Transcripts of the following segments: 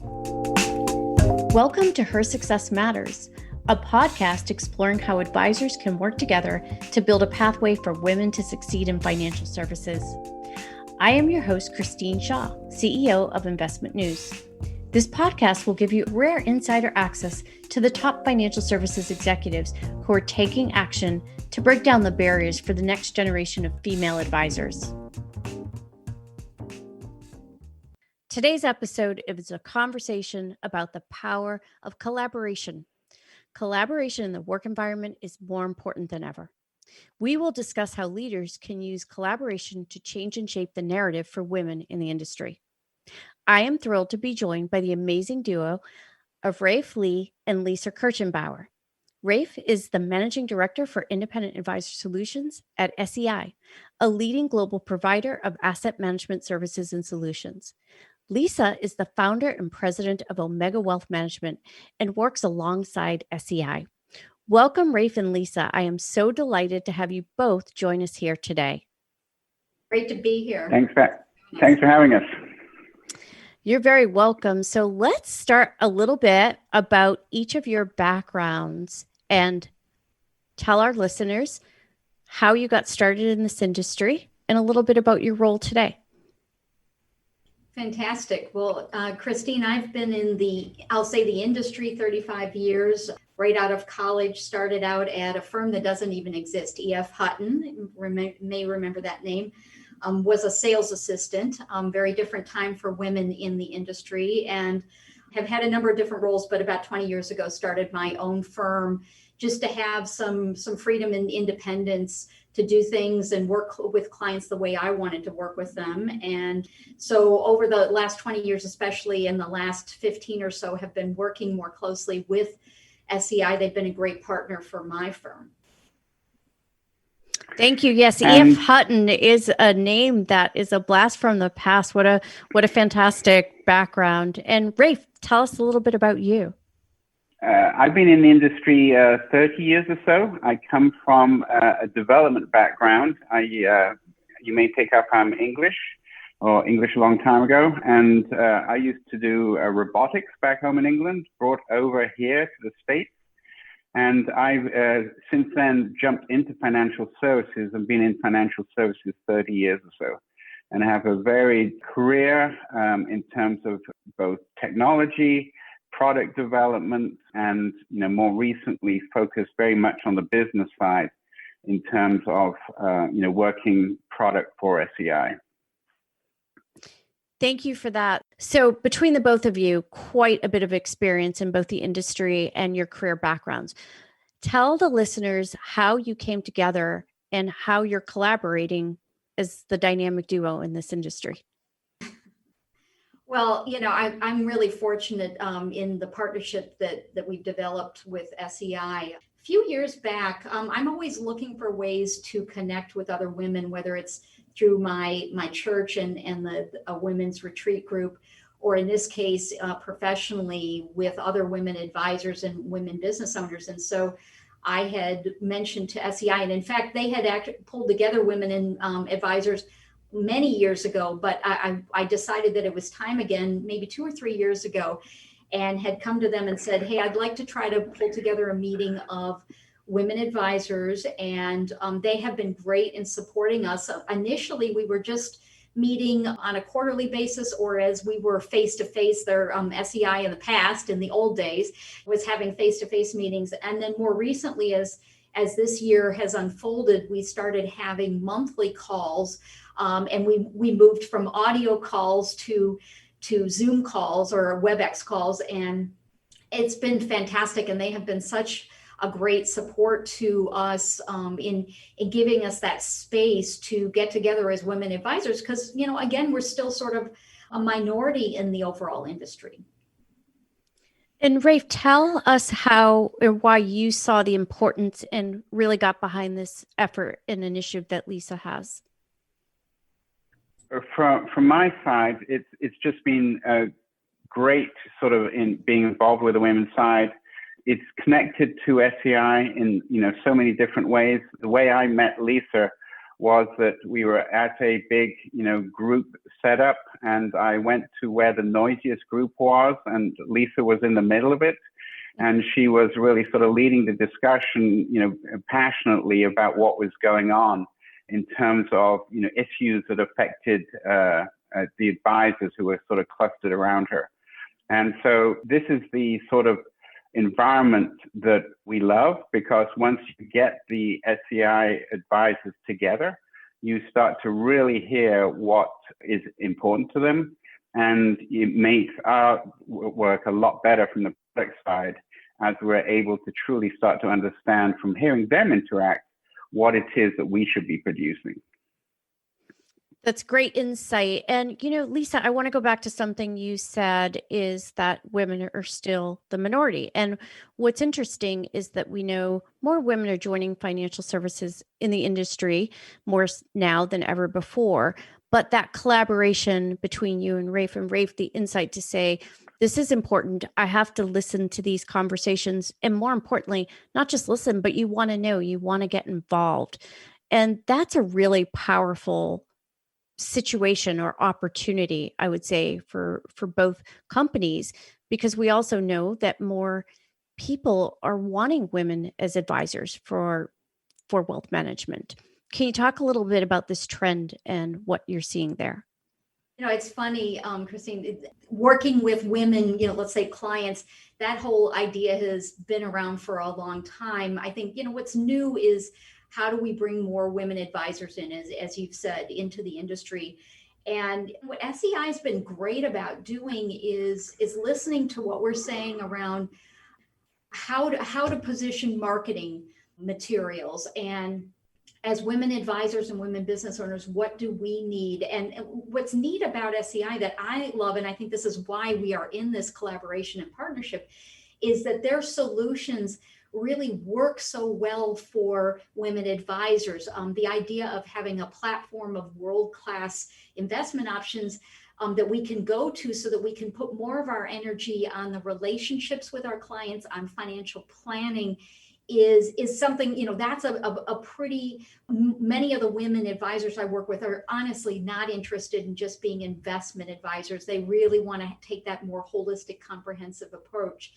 Welcome to Her Success Matters, a podcast exploring how advisors can work together to build a pathway for women to succeed in financial services. I am your host, Christine Shaw, CEO of Investment News. This podcast will give you rare insider access to the top financial services executives who are taking action to break down the barriers for the next generation of female advisors. Today's episode is a conversation about the power of collaboration. Collaboration in the work environment is more important than ever. We will discuss how leaders can use collaboration to change and shape the narrative for women in the industry. I am thrilled to be joined by the amazing duo of Raef Lee and Lisa Kirchenbauer. Raef is the Managing Director for Independent Advisor Solutions at SEI, a leading global provider of asset management services and solutions. Lisa is the founder and president of Omega Wealth Management and works alongside SEI. Welcome, Raef and Lisa. I am so delighted to have you both join us here today. Great to be here. Thanks for having us. You're very welcome. So let's start a little bit about each of your backgrounds and tell our listeners how you got started in this industry and a little bit about your role today. Fantastic. Well, Christine, I've been in the industry 35 years. Right out of college, started out at a firm that doesn't even exist, E.F. Hutton, may remember that name, was a sales assistant, very different time for women in the industry, and have had a number of different roles, but about 20 years ago started my own firm just to have some freedom and independence to do things and work with clients the way I wanted to work with them. And so over the last 20 years, especially in the last 15 or so, have been working more closely with SEI. They've been a great partner for my firm. Thank you. Yes, E.F. Hutton is a name that is a blast from the past. What a fantastic background. And Raef, tell us a little bit about you. I've been in the industry 30 years or so. I come from a development background. You may pick up I'm English a long time ago. And I used to do robotics back home in England, brought over here to the States. And I've since then jumped into financial services and been in financial services 30 years or so. And I have a varied career in terms of both technology, product development, and more recently focused very much on the business side in terms of working product for SEI. Thank you for that. So between the both of you, quite a bit of experience in both the industry and your career backgrounds. Tell the listeners how you came together and how you're collaborating as the dynamic duo in this industry. Well, I'm really fortunate in the partnership that we've developed with SEI. A few years back, I'm always looking for ways to connect with other women, whether it's through my church and a women's retreat group, or in this case, professionally with other women advisors and women business owners. And so I had mentioned to SEI, and in fact, they had pulled together women and advisors many years ago, but I decided that it was time again, maybe 2 or 3 years ago, and had come to them and said, hey, I'd like to try to pull together a meeting of women advisors. And they have been great in supporting us. Initially, we were just meeting on a quarterly basis, or as we were face-to-face, their SEI in the past, in the old days, was having face-to-face meetings. And then more recently, as this year has unfolded, we started having monthly calls. And we moved from audio calls to Zoom calls or WebEx calls. And it's been fantastic. And they have been such a great support to us in giving us that space to get together as women advisors. Because, again, we're still sort of a minority in the overall industry. And Raef, tell us how or why you saw the importance and really got behind this effort and initiative that Lisa has. From my side, it's just been great sort of in being involved with the women's side. It's connected to SEI in so many different ways. The way I met Lisa was that we were at a big, group setup, and I went to where the noisiest group was, and Lisa was in the middle of it. And she was really sort of leading the discussion, passionately about what was going on in terms of, issues that affected the advisors who were sort of clustered around her. And so this is the sort of environment that we love, because once you get the SEI advisors together, you start to really hear what is important to them, and it makes our work a lot better from the product side, as we're able to truly start to understand from hearing them interact what it is that we should be producing. That's great insight. And, Lisa, I want to go back to something you said, is that women are still the minority. And what's interesting is that we know more women are joining financial services in the industry more now than ever before. But that collaboration between you and Raef, the insight to say, this is important. I have to listen to these conversations. And more importantly, not just listen, but you want to know, you want to get involved. And that's a really powerful situation or opportunity, I would say, for both companies, because we also know that more people are wanting women as advisors for wealth management. Can you talk a little bit about this trend and what you're seeing there? It's funny, Christine, working with women, let's say clients, that whole idea has been around for a long time. I think, what's new is, how do we bring more women advisors in, as you've said, into the industry? And what SEI has been great about doing is listening to what we're saying around how to position marketing materials. And as women advisors and women business owners, what do we need? And what's neat about SEI that I love, and I think this is why we are in this collaboration and partnership, is that their solutions really work so well for women advisors. The idea of having a platform of world-class investment options that we can go to, so that we can put more of our energy on the relationships with our clients, on financial planning, is something, that's a pretty, many of the women advisors I work with are honestly not interested in just being investment advisors. They really want to take that more holistic, comprehensive approach.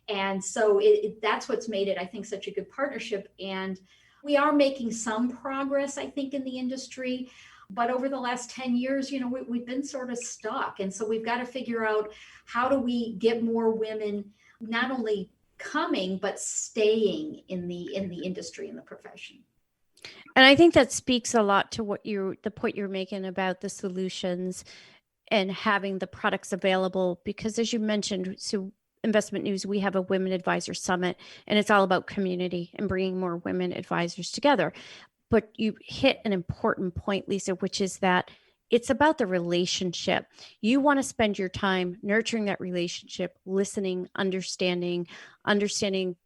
And so that's what's made it, I think, such a good partnership. And we are making some progress, I think, in the industry. But over the last 10 years, we've been sort of stuck. And so we've got to figure out, how do we get more women not only coming, but staying in the industry, in the profession. And I think that speaks a lot to the point you're making about the solutions and having the products available. Because as you mentioned, so Investment News, we have a Women Advisor Summit, and it's all about community and bringing more women advisors together. But you hit an important point, Lisa, which is that it's about the relationship. You want to spend your time nurturing that relationship, listening, understanding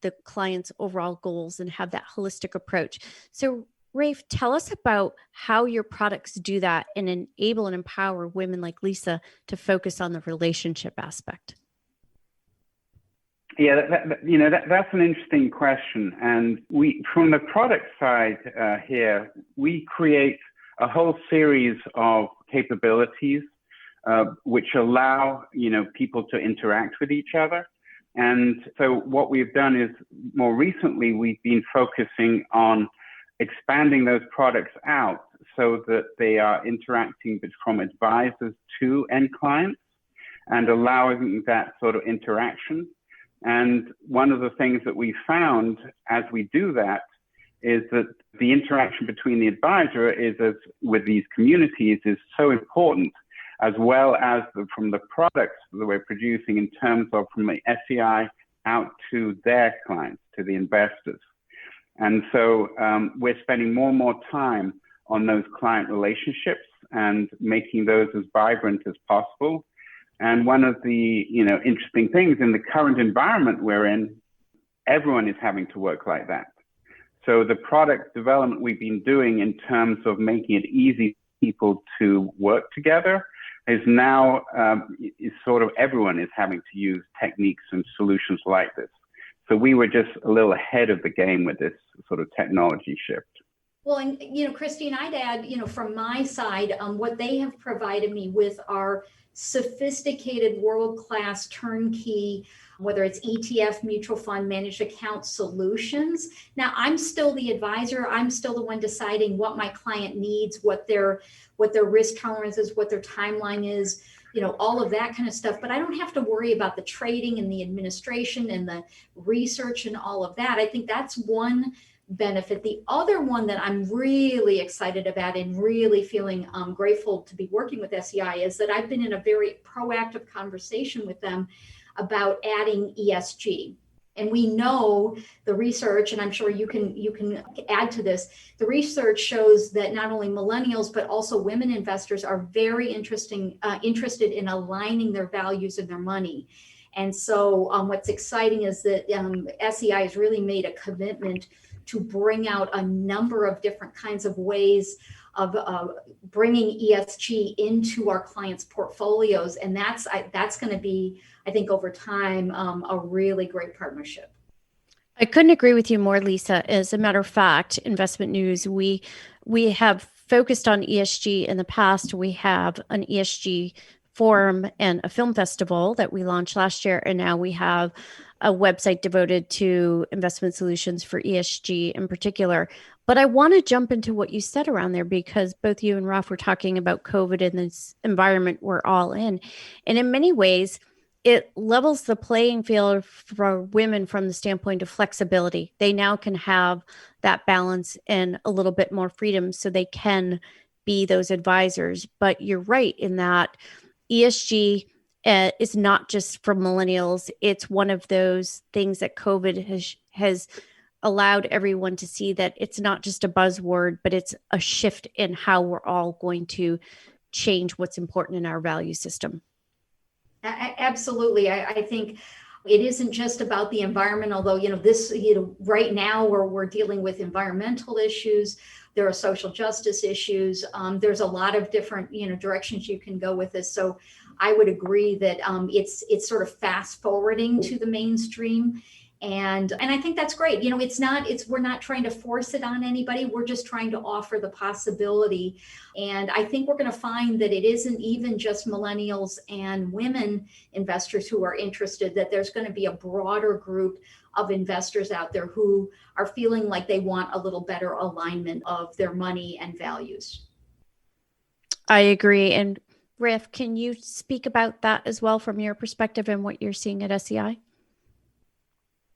the client's overall goals, and have that holistic approach. So Raef, tell us about how your products do that and enable and empower women like Lisa to focus on the relationship aspect. Yeah, that's an interesting question. And from the product side here, we create a whole series of capabilities which allow, people to interact with each other. And so what we've done is, more recently, we've been focusing on expanding those products out so that they are interacting from advisors to end clients and allowing that sort of interaction. And one of the things that we found as we do that is that the interaction between the advisor with these communities is so important, as well as from the products that we're producing in terms of from the SEI out to their clients, to the investors. And so we're spending more and more time on those client relationships and making those as vibrant as possible. And one of the interesting things in the current environment we're in, everyone is having to work like that. So the product development we've been doing in terms of making it easy for people to work together is now is sort of everyone is having to use techniques and solutions like this. So we were just a little ahead of the game with this sort of technology shift. Well, and Christine, I'd add, from my side, what they have provided me with are sophisticated, world-class turnkey, whether it's ETF, mutual fund, managed account solutions. Now, I'm still the advisor. I'm still the one deciding what my client needs, what their risk tolerance is, what their timeline is, all of that kind of stuff. But I don't have to worry about the trading and the administration and the research and all of that. I think that's one benefit. The other one that I'm really excited about and really feeling grateful to be working with SEI is that I've been in a very proactive conversation with them about adding ESG. And we know the research, and I'm sure you can add to this. The research shows that not only millennials but also women investors are very interested in aligning their values and their money. And so what's exciting is that SEI has really made a commitment to bring out a number of different kinds of ways of bringing ESG into our clients' portfolios. And that's going to be, I think, over time, a really great partnership. I couldn't agree with you more, Lisa. As a matter of fact, Investment News, we have focused on ESG in the past. We have an ESG forum and a film festival that we launched last year. And now we have a website devoted to investment solutions for ESG in particular. But I want to jump into what you said around there, because both you and Raef were talking about COVID and this environment we're all in. And in many ways, it levels the playing field for women from the standpoint of flexibility. They now can have that balance and a little bit more freedom so they can be those advisors. But you're right in that ESG is not just for millennials. It's one of those things that COVID has allowed everyone to see, that it's not just a buzzword, but it's a shift in how we're all going to change what's important in our value system. Absolutely. I think it isn't just about the environment, although, right now we're dealing with environmental issues. There are social justice issues. There's a lot of different, directions you can go with this. So I would agree that it's sort of fast forwarding to the mainstream. And I think that's great. We're not trying to force it on anybody. We're just trying to offer the possibility. And I think we're going to find that it isn't even just millennials and women investors who are interested, that there's going to be a broader group of investors out there who are feeling like they want a little better alignment of their money and values. I agree. And Raef, can you speak about that as well from your perspective and what you're seeing at SEI?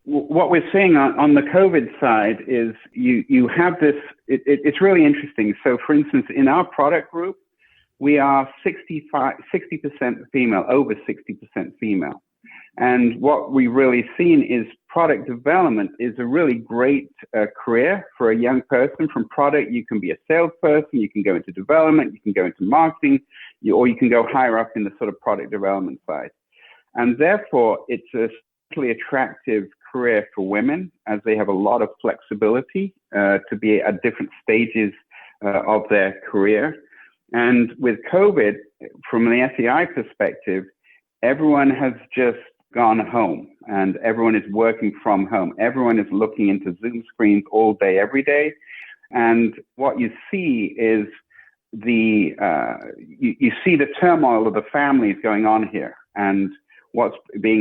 What we're seeing on the COVID side is you have this, it's really interesting. So for instance, in our product group, we are 60% female, over 60% female. And what we've really seen is product development is a really great career for a young person. From product, you can be a salesperson, you can go into development, you can go into marketing, or you can go higher up in the sort of product development side. And therefore, it's a really attractive career for women, as they have a lot of flexibility to be at different stages of their career. And with COVID, from the SEI perspective, everyone has just gone home and everyone is working from home. Everyone is looking into Zoom screens all day, every day. And what you see is you see the turmoil of the families going on here. And what's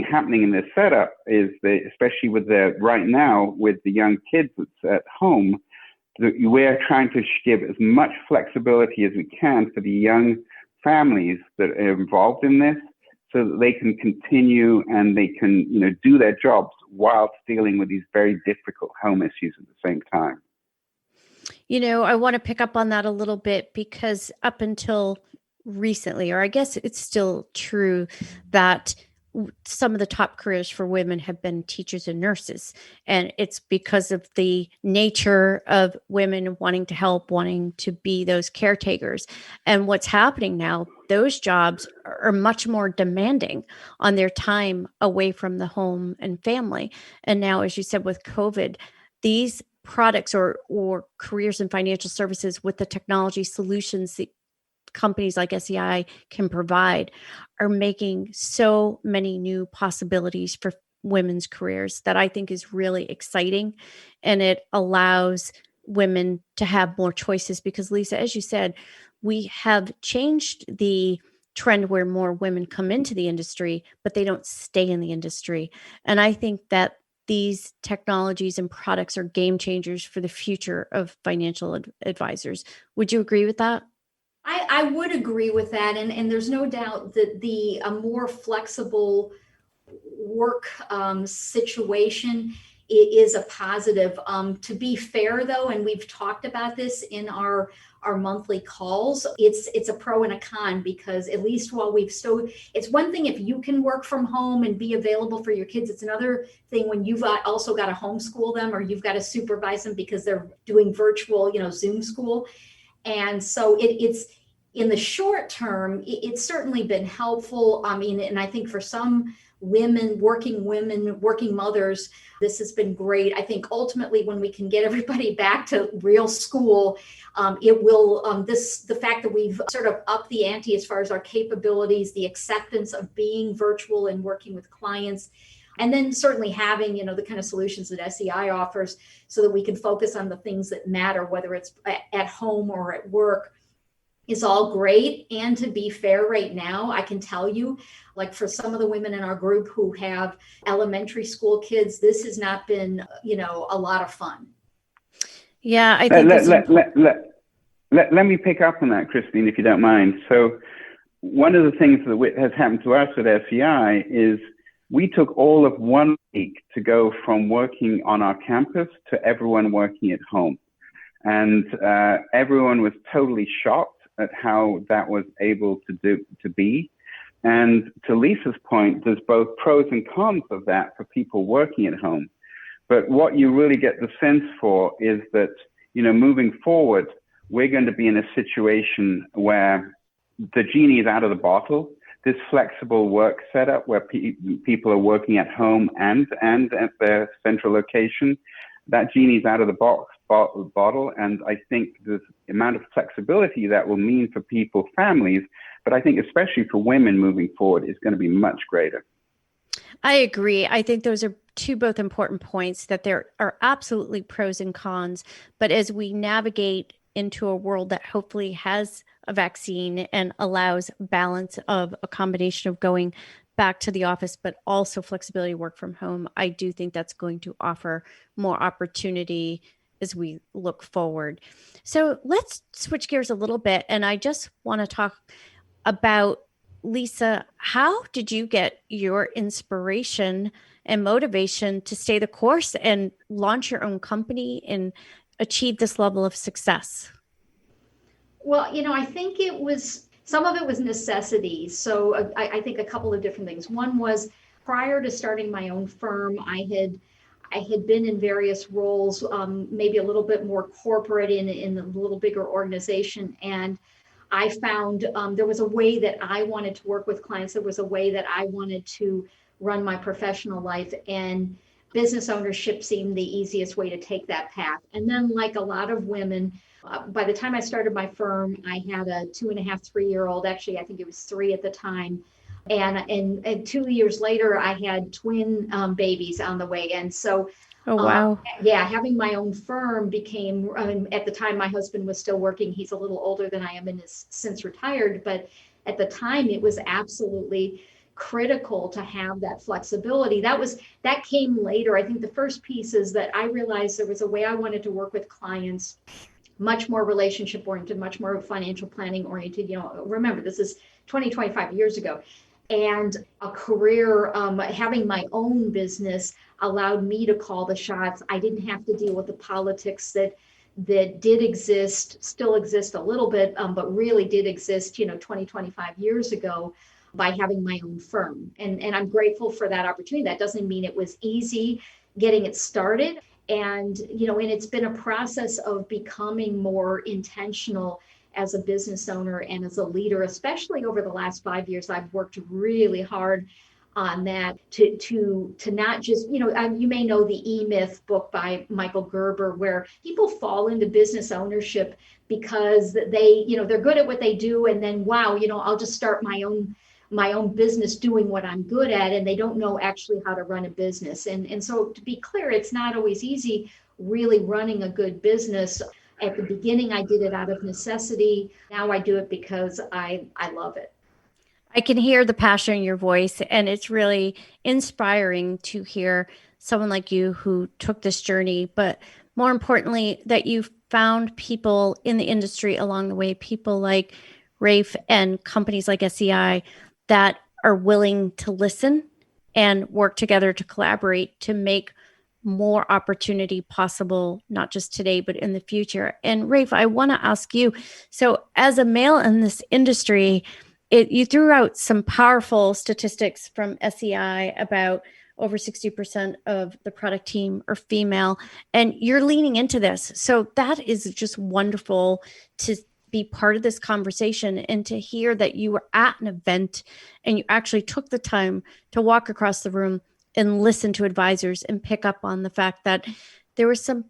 happening in this setup is that, especially right now with the young kids that's at home, we're trying to give as much flexibility as we can for the young families that are involved in this, so that they can continue and they can, do their jobs whilst dealing with these very difficult home issues at the same time. I want to pick up on that a little bit, because up until recently, or I guess it's still true, that some of the top careers for women have been teachers and nurses. And it's because of the nature of women wanting to help, wanting to be those caretakers. And what's happening now, those jobs are much more demanding on their time away from the home and family. And now, as you said, with COVID, these products or careers in financial services with the technology solutions that companies like SEI can provide are making so many new possibilities for women's careers that I think is really exciting. And it allows women to have more choices, because Lisa, as you said, we have changed the trend where more women come into the industry, but they don't stay in the industry. And I think that these technologies and products are game changers for the future of financial advisors. Would you agree with that? I would agree with that. And there's no doubt that a more flexible work situation is a positive. To be fair, though, and we've talked about this in our monthly calls, it's a pro and a con, because at least while we've still, it's one thing if you can work from home and be available for your kids. It's another thing when you've also got to homeschool them, or you've got to supervise them because they're doing virtual, Zoom school. And so it's in the short term, it's certainly been helpful. I mean, and I think for some women, working mothers, this has been great. I think ultimately when we can get everybody back to real school, it will, the fact that we've sort of upped the ante as far as our capabilities, the acceptance of being virtual and working with clients, and then certainly having, the kind of solutions that SEI offers so that we can focus on the things that matter, whether it's at home or at work, is all great. And to be fair, right now, I can tell you, like for some of the women in our group who have elementary school kids, this has not been, a lot of fun. Yeah, I think let me pick up on that, Christine, if you don't mind. So one of the things that has happened to us at SEI is we took all of 1 week to go from working on our campus to everyone working at home. And everyone was totally shocked at how that was able to be. And to Lisa's point, there's both pros and cons of that for people working at home. But what you really get the sense for is that, moving forward, we're going to be in a situation where the genie is out of the bottle. This flexible work setup where people are working at home and at their central location, that genie's out of the bottle. And I think the amount of flexibility that will mean for people, families, but I think especially for women moving forward, is going to be much greater. I agree. I think those are two both important points, that there are absolutely pros and cons. But as we navigate into a world that hopefully has a vaccine and allows balance of a combination of going back to the office, but also flexibility work from home, I do think that's going to offer more opportunity as we look forward. So let's switch gears a little bit. And I just want to talk about, Lisa, how did you get your inspiration and motivation to stay the course and launch your own company and achieve this level of success? Well, I think some of it was necessity. So I think a couple of different things. One was, prior to starting my own firm, I had been in various roles, maybe a little bit more corporate in a little bigger organization. And I found there was a way that I wanted to work with clients. There was a way that I wanted to run my professional life, and business ownership seemed the easiest way to take that path. And then, like a lot of women, by the time I started my firm, I had a 2.5, 3-year-old. Actually, I think it was 3 at the time. And 2 years later, I had twin babies on the way. And so, oh, wow. Having my own firm became, at the time, my husband was still working. He's a little older than I am and is since retired. But at the time, it was absolutely critical to have that flexibility. That came later. I think the first piece is that I realized there was a way I wanted to work with clients, much more relationship oriented, much more financial planning oriented. Remember, this is 25 years ago. And a career, having my own business allowed me to call the shots. I didn't have to deal with the politics that did exist, still exist a little bit, but really did exist, 25 years ago, by having my own firm. And I'm grateful for that opportunity. That doesn't mean it was easy getting it started. And, and it's been a process of becoming more intentional as a business owner and as a leader, especially over the last 5 years. I've worked really hard on that to not just, you may know the E-Myth book by Michael Gerber, where people fall into business ownership because they, they're good at what they do. And then, wow, I'll just start my own my own business doing what I'm good at, and they don't know actually how to run a business. And so to be clear, it's not always easy really running a good business. At the beginning, I did it out of necessity. Now I do it because I love it. I can hear the passion in your voice, and it's really inspiring to hear someone like you who took this journey, but more importantly, that you found people in the industry along the way, people like Raef and companies like SEI that are willing to listen and work together to collaborate to make more opportunity possible, not just today, but in the future. And Raef, I want to ask you, so as a male in this industry, you threw out some powerful statistics from SEI about over 60% of the product team are female, and you're leaning into this. So that is just wonderful to be part of this conversation and to hear that you were at an event and you actually took the time to walk across the room and listen to advisors and pick up on the fact that there were some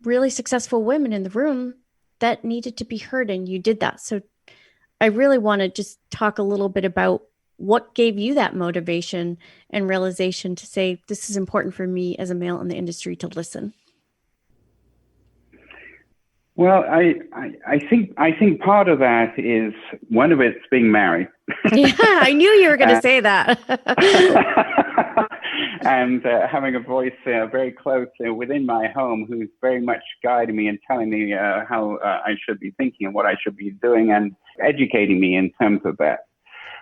really successful women in the room that needed to be heard, and you did that. So I really want to just talk a little bit about what gave you that motivation and realization to say, this is important for me as a male in the industry to listen. Well, I think part of that is, one of it's being married. Yeah, I knew you were going to say that. And having a voice very close within my home, who's very much guiding me and telling me how I should be thinking and what I should be doing, and educating me in terms of that.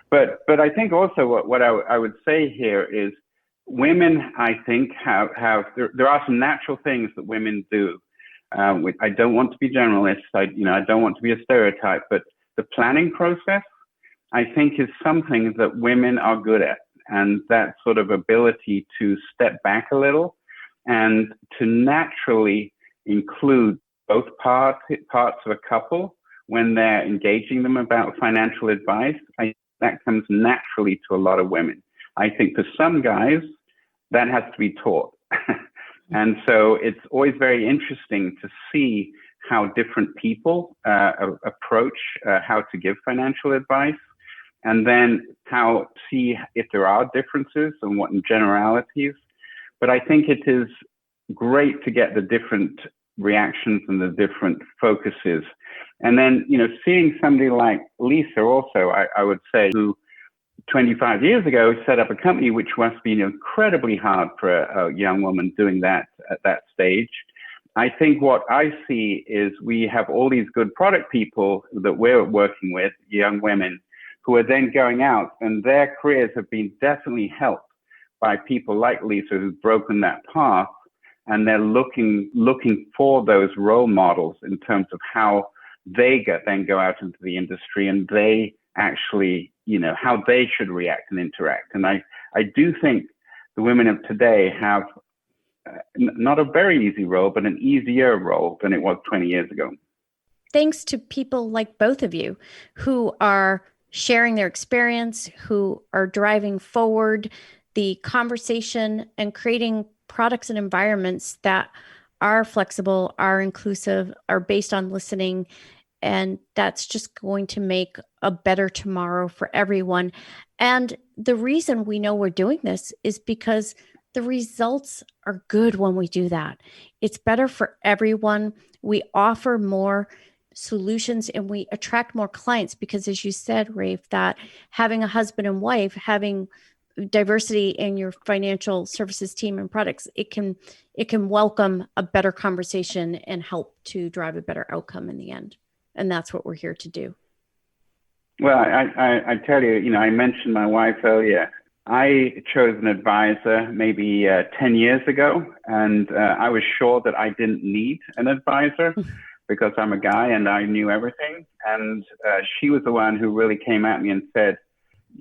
But I think also what I would say here is, women, I think, there are some natural things that women do. I don't want to be generalist. I don't want to be a stereotype, but the planning process, I think, is something that women are good at. And that sort of ability to step back a little and to naturally include both parts of a couple when they're engaging them about financial advice, that comes naturally to a lot of women. I think for some guys, that has to be taught. And so it's always very interesting to see how different people approach how to give financial advice, and then see if there are differences and what in generalities. But I think it is great to get the different reactions and the different focuses. And then, seeing somebody like Lisa also, I would say, who 25 years ago set up a company, which must be incredibly hard for a young woman doing that at that stage. I think what I see is we have all these good product people that we're working with, young women, who are then going out, and their careers have been definitely helped by people like Lisa who've broken that path, and they're looking for those role models in terms of how they then go out into the industry, and they actually, how they should react and interact. And I do think the women of today have not a very easy role, but an easier role than it was 20 years ago. Thanks to people like both of you who are sharing their experience, who are driving forward the conversation and creating products and environments that are flexible, are inclusive, are based on listening. And that's just going to make a better tomorrow for everyone. And the reason we know we're doing this is because the results are good when we do that. It's better for everyone. We offer more solutions and we attract more clients because, as you said, Raef, that having a husband and wife, having diversity in your financial services team and products, it can welcome a better conversation and help to drive a better outcome in the end. And that's what we're here to do. Well, I tell you, I mentioned my wife earlier. I chose an advisor maybe 10 years ago, and I was sure that I didn't need an advisor because I'm a guy and I knew everything. And she was the one who really came at me and said,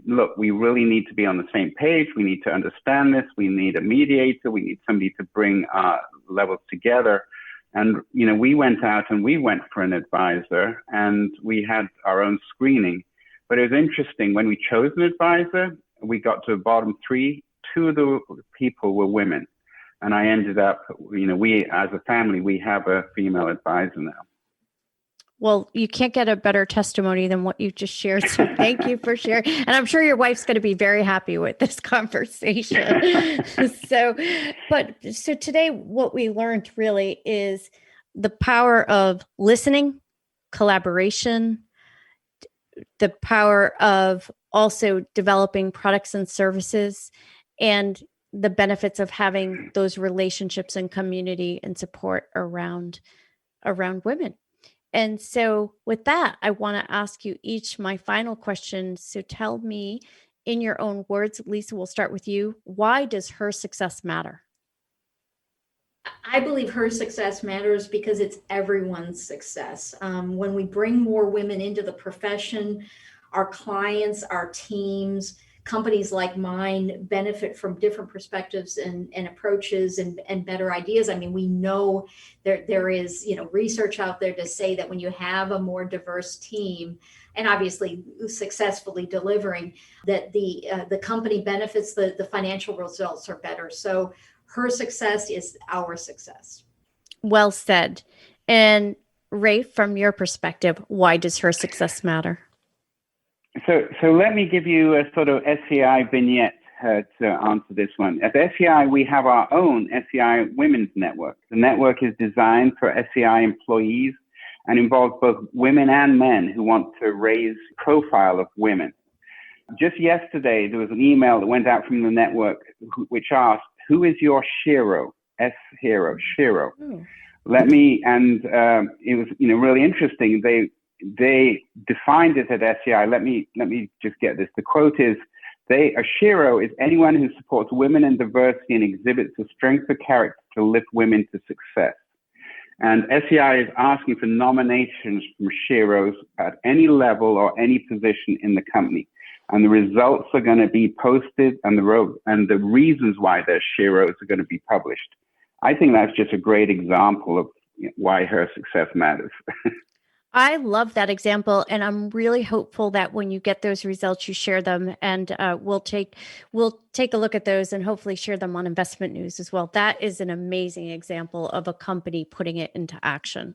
look, we really need to be on the same page. We need to understand this. We need a mediator. We need somebody to bring our levels together. And, we went out and we went for an advisor, and we had our own screening. But it was interesting, when we chose an advisor, we got to the bottom three. Two of the people were women. And I ended up, we as a family, we have a female advisor now. Well, you can't get a better testimony than what you just shared. So thank you for sharing. And I'm sure your wife's going to be very happy with this conversation. So today, what we learned really is the power of listening, collaboration, the power of also developing products and services, and the benefits of having those relationships and community and support around women. And so with that, I want to ask you each my final question. So tell me in your own words, Lisa, we'll start with you. Why does her success matter? I believe her success matters because it's everyone's success. When we bring more women into the profession, our clients, our teams, companies like mine benefit from different perspectives and approaches and better ideas. I mean, we know there is, research out there to say that when you have a more diverse team, and obviously successfully delivering, that the company benefits, the financial results are better. So her success is our success. Well said. And Raef, from your perspective, why does her success matter? So let me give you a sort of SEI vignette to answer this one. At SEI, we have our own SEI Women's Network. The network is designed for SEI employees and involves both women and men who want to raise the profile of women. Just yesterday, there was an email that went out from the network which asked, who is your Shiro? S-Hero, Shiro. It was really interesting. They defined it at SEI. Let me just get this. The quote is, a Shiro is anyone who supports women and diversity and exhibits the strength of character to lift women to success. And SEI is asking for nominations from Shiros at any level or any position in the company. And the results are going to be posted, and the reasons why they're Shiros are going to be published. I think that's just a great example of why her success matters. I love that example, and I'm really hopeful that when you get those results, you share them, and we'll take a look at those and hopefully share them on Investment News as well. That is an amazing example of a company putting it into action.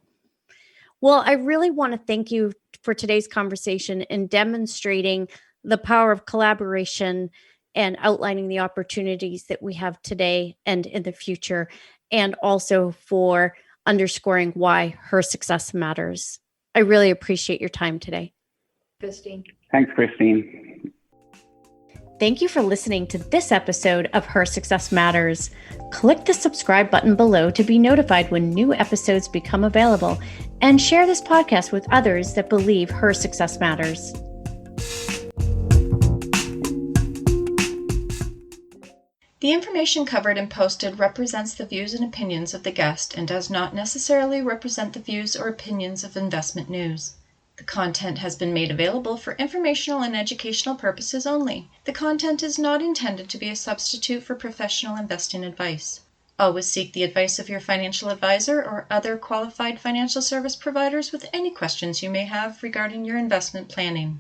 Well, I really want to thank you for today's conversation and demonstrating the power of collaboration and outlining the opportunities that we have today and in the future, and also for underscoring why her success matters. I really appreciate your time today. Christine. Thanks, Christine. Thank you for listening to this episode of Her Success Matters. Click the subscribe button below to be notified when new episodes become available, and share this podcast with others that believe her success matters. The information covered and posted represents the views and opinions of the guest and does not necessarily represent the views or opinions of Investment News. The content has been made available for informational and educational purposes only. The content is not intended to be a substitute for professional investing advice. Always seek the advice of your financial advisor or other qualified financial service providers with any questions you may have regarding your investment planning.